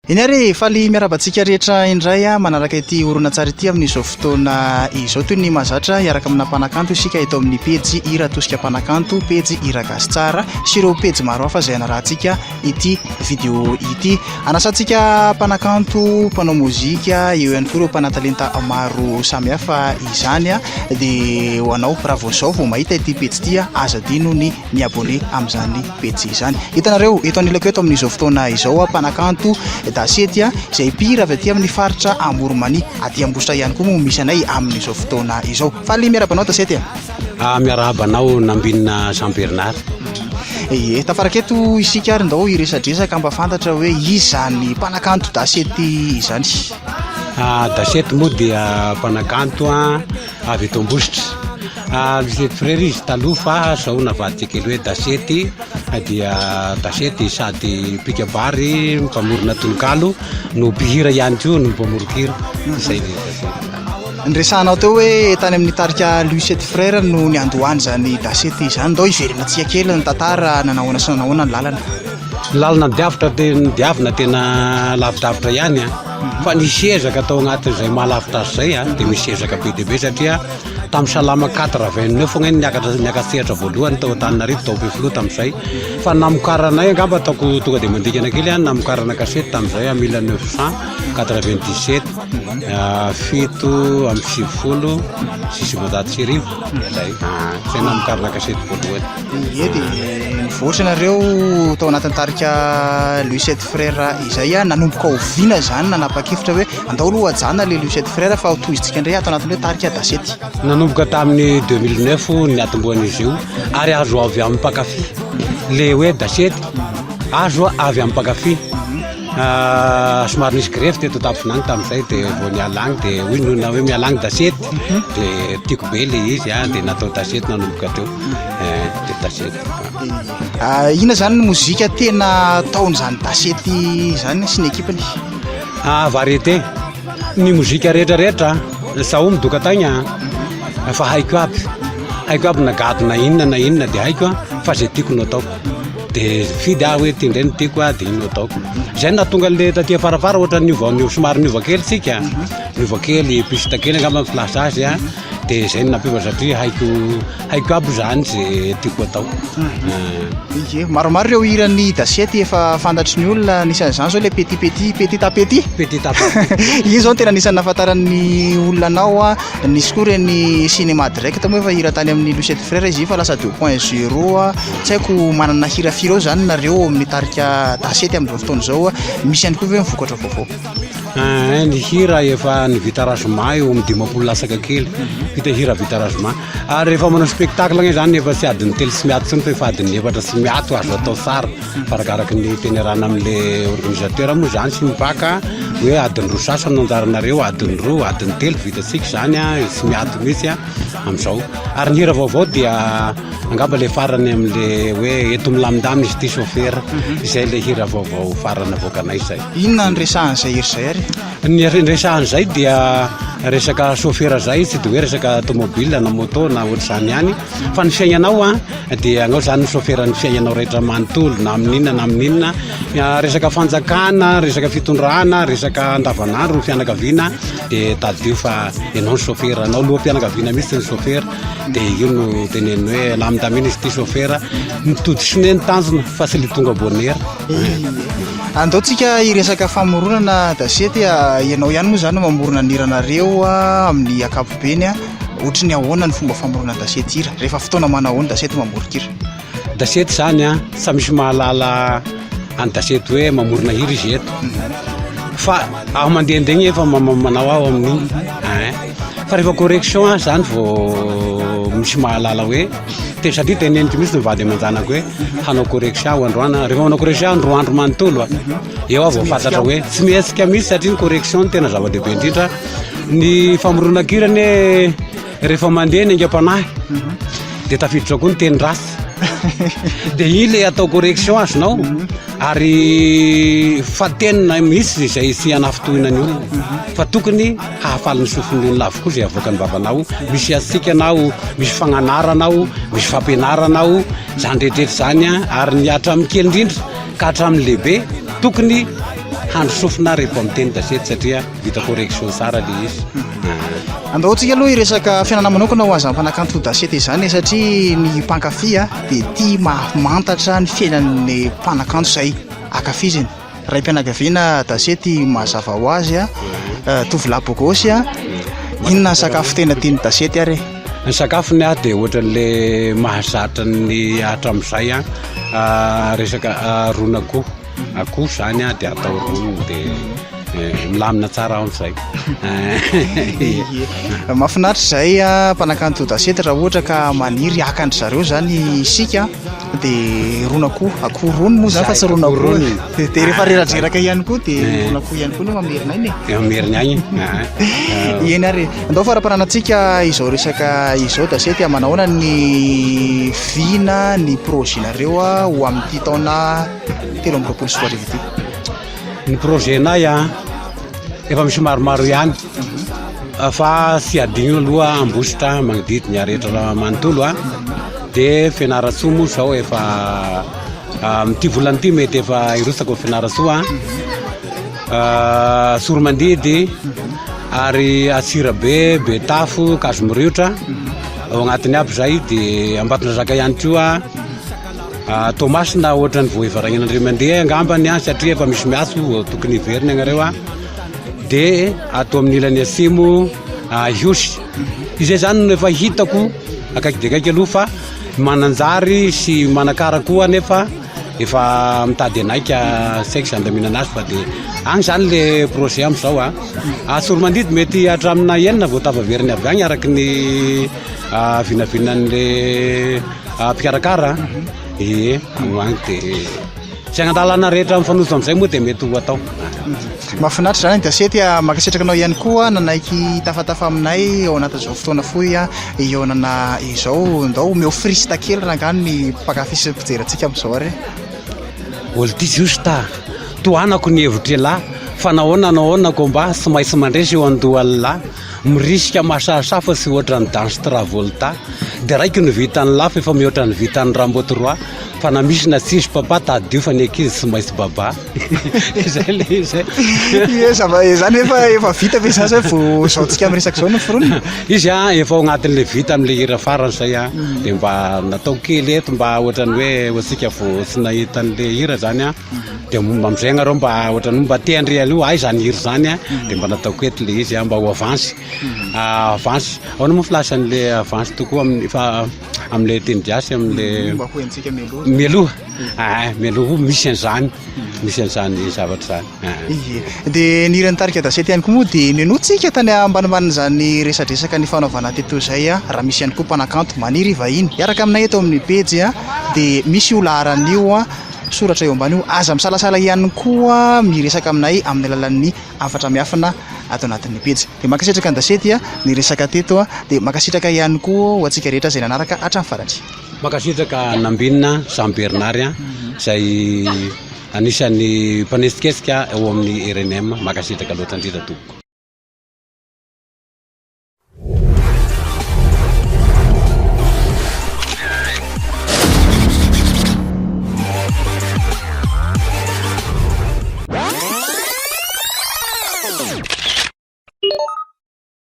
Iny ary faly miarabantsika rehetra indray manaraka ity horonan-tsary ity amin'izao fotoana izao toy ny mahazatra hiaraka amina mpanakanto isika eto amin'ny pejy Ira Tosika Mpanakanto, pejy Ira Gasy Tsara sy ireo pejy maro hafa izay anarantsika ity video ity. Anasantsika mpanakanto, mpanao mozika, eo ihany koa ireo mpanatalenta maro samihafa izany dia ho anao raha vao izao vao mahita ity pejy ity aza dino ny miabone amin'izany pejy izany. Hitanareo eto anilako eto amin'izao fotoana izao mpanakanto dasety izay mpihira avy aty amin'ny faritra Amoromania, aty Ambositra ihany koa moa misy anay amin'izao fotoana izao. Faly miarabanao dasety miarabanao Nambinina Jean Bernard. Tafaraketo isika ary ndao iresadresaka mba fantatra hoe izany mpanakanto dasety izany. Dasety moa dia mpanakanto avy eto Ambositra. Lisety frère izy taloha fa zao navadika kely hoe dasety dia dasety sady pikabary mpamorona tononkalo no mpihira ihany koa no mpamorokira. Izay ny dasety. Nresanao teo hoe tany amin'ny tarika Louis 7 frère no niandohany zany dasety izany, ndao iverenatsika kely ny tantara nanahoana sy nanahoana ny lalana diavina tena lavidavitra ihany fa nisy ezaka tao anatin'izay mahalavitra azy zay dia misy ezaka be dia be satria tamin'ny salama 89 fogna niakasehatra voalohany tao Antananarivo tao Befilo tamin'izay fa namokaranay angamba ataoko tonga dia mandikana kely namokarana kasety tamin'izay 1997 fito amby sivifolo sy sivinjato sy arivo zay namokarana kasety voalohany. Nivoatra nareo tao anatin'ny tarika Louis 7 frère izay nanomboka oviana zany nanapa-kevitra hoe andao aloha ajana le Louis 7 frère fa tohizitsika indray ato anatin'ny hoe tarika dasety. Nanomboka tamin'ny 2009 ny atomboan'izy io ary azo avy amin'ny mpakafy le hoe dasety azo avy amin'ny mpakafy. Somary nisy grefy teto tafinany tamin'izay dia vao nialagny dia hoy nona hoe mialagny dasety dia tiako be le izy dia natao dasety nanomboka teo dia dasety. Ina zany ny mozika tena taon'izany dasety zany sy ny ekipany? Variété ny mozika rehetrarehetra sao midoka tagny fa haiko aby nagado na inona dia haiko fa zay tiako no ataoko dia fidy hoe ty indray no tiako dia ino no ataoko. Zay nahatonga le taty farafara ohatra somary niova kely sika niova kely pista kely angamba ny filaza azy dia zay nampiova satria haiko aby zany zay tiako atao. Maromaro ireo hiran'ny dasety efa fantatry ny olona, nisan'izany zao le petit tapeti io zao tena nisan'ny nahafantaran'ny olona anao. Nisy koa reny cinéma direct moa efa hira tany amin'ny Louis 7 frère izy fa lasa 2.0 tsy haiko manana hirafirao zany nareo amin'ny tarika dasety amin'izao fotoana izao. Misy ihany koa ve mivokatra vaovao? Ny hira efa ny vita arrangement eo amin'ny 10 lasaka kely vita hira vita arrangement ary rehefa manao spectacle igny zany efa sy adiny telo sy miato tsony fa adiny efatra sy miato azo atao tsara farakaraky ny tenerana amin'le organisateur moa zany sy mibaka hoe adiny roa sasany anjaranareo adiny roa adiny telo vitasika zany sy miato mihitsy amin'izao. Ary ny hira vaovao dia angamba le farany amin'le hoe eto milamindamina izy ty chauffeur izay le hira vaovao farany avoakanay zay. Inona ny resahan'izay hira zay ary? Ny resahan'izay dia resaka chauffeur zay tsy dia hoe resaka automobile na moto na ohatr'izany ihany fa ny fiainanao dia anao zany ny chauffeur ny fiainanao rehetra manontolo na amin'inona resaka fanjakana, resaka fitondrana, resaka andavanandro ny fianakaviana dia tadio fa ianao ny chauffeur, anao loha mpianakaviana mihitsy ny chauffeur dia io no teneny hoe lamindamina izy ty chauffeur mitody sine ny tanjona fa tsy le tonga bonheur. Andaotsika iresaka famoronana dasety ianao ihany moa zany mamorona ny hiranareo amin'ny ankapobeny ohatry ny ahoana ny fomba famoronana dasety hira rehefa fotoana manahoana dasety mamorokira? Dasety zany sa misy mahalala any dasety hoe mamorona hira izy eto fa aho mandehandeha igny efa manao aho amin'igny fa rehefa correction zany vao misy mahalala hoe satria teneniko mihitsy mivady aman-janako hoe hanao correction androana rehefa manao correction andro andro manontolo eo aho vao fantatra hoe tsy mihetsika mihitsy satria ny correction tena zava-dehibe indrindra. Ny famoronakirany rehefa mandeha ny angam-panahy dia tafiditra koa ny teny rasy dia iny le atao correction azonao ary fatenina misy izay sy hanafitohina ny olona fa tokony hahafaly ny sofin'ny olona avokoa izay avoaka ny vavanao. Misy asikanao, misy fagnanaranao, misy fampianaranao zany rehetrarehetra zany ary ny hatramin'ny kely indrindra ka hatramin'ny lehibe tokony handro sofina rehefa miteny gazety satria vita correction tsara le izy. Andaotsika aloha iresaka fiainana manokana ho azy mpanakanto gazety izany satria ny mpankafy dia tia mantatra ny fiainan'ny mpanakanto izay akafiziny. Raim-pianakaviana gazety mazava ho azy tovolahy bôgôsy inona sakafo tena tiany gazety ary? Ny sakafony dia ohatran'le mahazatra ny hatramin'izay resaka ron'akoho. Akoho zany dia atao ronony dia milamina tsara amin'izay. Mahafinaritra izay mpanakanto gazety raha ohatra ka maniry hakandry zareo zany isika dia ron'akoho, akoho rony moa zany fa tsy ron'akoho dia rehefa reradraraka ihany koa dia ron'akoho ihany koa no mamerina iny. Mamerina agny. Eny ary andao faraparanantsika izao resaka izao gazety manahoana ny vina ny projet-nareo ho amin'ity taona 2024 ity. Ny projet-nay efa misy maromaro ihany fa tsy adigno aloha ambositra magnodidina rehetra manontolo dia fianaratsoa moa zao efa amin'ity volana ity mety efa irosako fianaratsoa soromandidy ary Atsirabe, Betafo, Kazomirihotra ao agnatiny aby zay dia Ambatondrazaka ihany koa Tomasina ohatrany voahivaran'Andriamandeha angambany satria efa misy miaso tokony hiveriny agnareo dia atao amin'ny ilany asimo Iosy. Izay zany no efa hitako akaiky dia akaiky aloha fa mananjary sy manakara koa nefa efa mitady anaika saika zandaminana azy fa dia agny zany le projet amin'izao soromandidy mety hatramina enina vao tavaveriny avy agny araky ny vinavinan'le mpikarakara agny dia sy agnadalana rehetra mifanozo amin'izay moa dia mety ho atao. Mahafinaritra zany gazety makasitraka anao ihany koa nanaiky tafatafa aminay ao anatin'izao fotoana fohy ionana izao ndao omeo frista kely raha angano ny mpakafy sy mpijerantsika amin'izao ary. Olo ty justa tohanako ny hevitra lahy fa nahoana komba tsy maintsy mandresy eo andohalahy mirisika mahasasafa sy ohatra ny Danse Travolta dia raiky ny vitany lahy fa efa mihoatra ny vitany Ramboty Roy fa na misy na tsisy papa tadio fa ny ankizy tsy maintsy baba. Izay le izay zany efa vita ve zany vao zaontsika amin'ny resaka zao no foronina izy efa ao anatin'le vita amin'le hira farany zay dia mba natao kely eto mba ohatrany hoe otsika vao tsy nahita an'le hira zany dia momba amin'izay agnareo mba ohatrany mba te andre aloha ay zany hira zany dia mba nataoko eto le izy mba ho avansy ao namoa filasan'le avansy tokoa amin'le teny jasy amin'le mialoha misy an'izany zavatra zany. Dia ny hirany tarika gazety ihany koa moa dia nenotsika tany ambanimbaninyzany resadresaka ny fanaovana teto izay raha misy ihany koa mpanakanto maniry vahiny hiaraka aminay eto amin'ny pejy dia misy io laharan'io soratra eo ambany io aza misalasala ihany koa miresaka aminay amin'ny alalan'ny afatra miafina ato anatin'ny pejy dia makasitraka ny gazety ny resaka teto dia makasitraka ihany koa ho antsika rehetra izay nanaraka hatramin'ny farany. Makasitraka Nambinina Jean Bernard izay anisan'ny mpanesikesika eo amin'ny RNM makasitraka loatra indrindra tompoko.